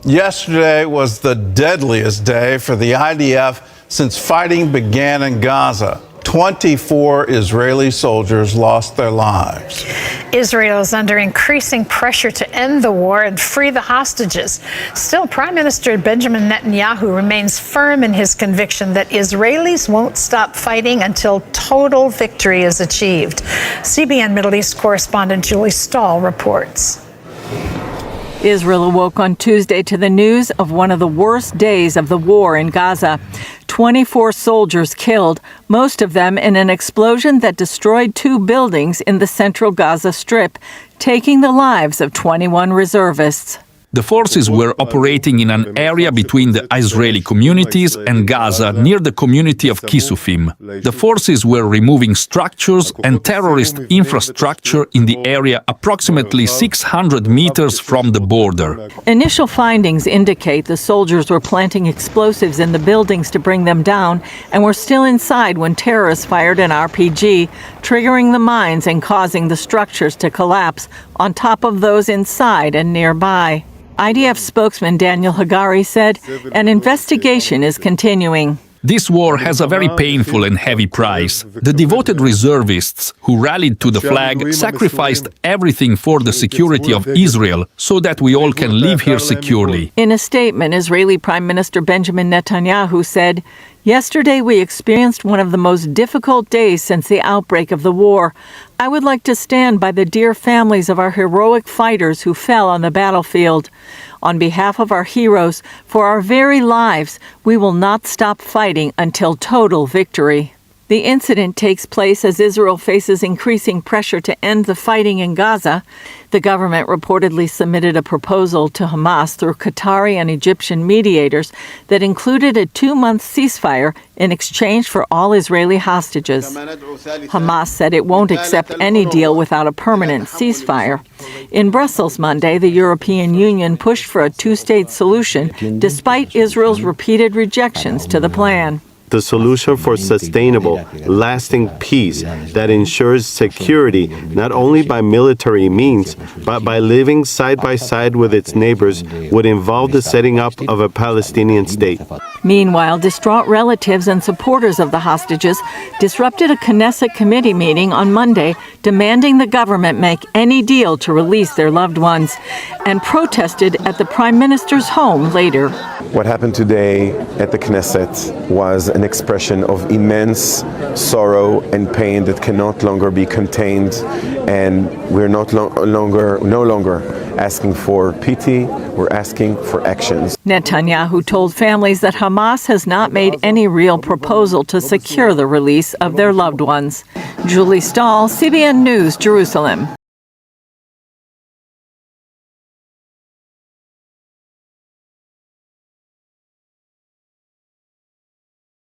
Yesterday was the deadliest day for the IDF since fighting began in Gaza. 24 Israeli soldiers lost their lives. Israel is under increasing pressure to end the war and free the hostages. Still, Prime Minister Benjamin Netanyahu remains firm in his conviction that Israelis won't stop fighting until total victory is achieved. CBN Middle East correspondent Julie Stahl reports. Israel awoke on Tuesday to the news of one of the worst days of the war in Gaza. 24 soldiers killed, most of them in an explosion that destroyed 2 buildings in the central Gaza Strip, taking the lives of 21 reservists. The forces were operating in an area between the Israeli communities and Gaza, near the community of Kisufim. The forces were removing structures and terrorist infrastructure in the area approximately 600 meters from the border. Initial findings indicate the soldiers were planting explosives in the buildings to bring them down and were still inside when terrorists fired an RPG, triggering the mines and causing the structures to collapse on top of those inside and nearby. IDF spokesman Daniel Hagari said an investigation is continuing. This war has a very painful and heavy price. The devoted reservists who rallied to the flag sacrificed everything for the security of Israel so that we all can live here securely. In a statement, Israeli Prime Minister Benjamin Netanyahu said, "Yesterday we experienced one of the most difficult days since the outbreak of the war. I would like to stand by the dear families of our heroic fighters who fell on the battlefield. On behalf of our heroes, for our very lives, we will not stop fighting until total victory." The incident takes place as Israel faces increasing pressure to end the fighting in Gaza. The government reportedly submitted a proposal to Hamas through Qatari and Egyptian mediators that included a 2-month ceasefire in exchange for all Israeli hostages. Hamas said it won't accept any deal without a permanent ceasefire. In Brussels Monday, the European Union pushed for a 2-state solution despite Israel's repeated rejections to the plan. The solution for sustainable, lasting peace that ensures security not only by military means, but by living side by side with its neighbors would involve the setting up of a Palestinian state. Meanwhile, distraught relatives and supporters of the hostages disrupted a Knesset committee meeting on Monday, demanding the government make any deal to release their loved ones, and protested at the Prime Minister's home later. What happened today at the Knesset was an expression of immense sorrow and pain that cannot longer be contained, and we're no longer asking for pity, we're asking for actions. Netanyahu told families that Hamas has not made any real proposal to secure the release of their loved ones. Julie Stahl, CBN News, Jerusalem.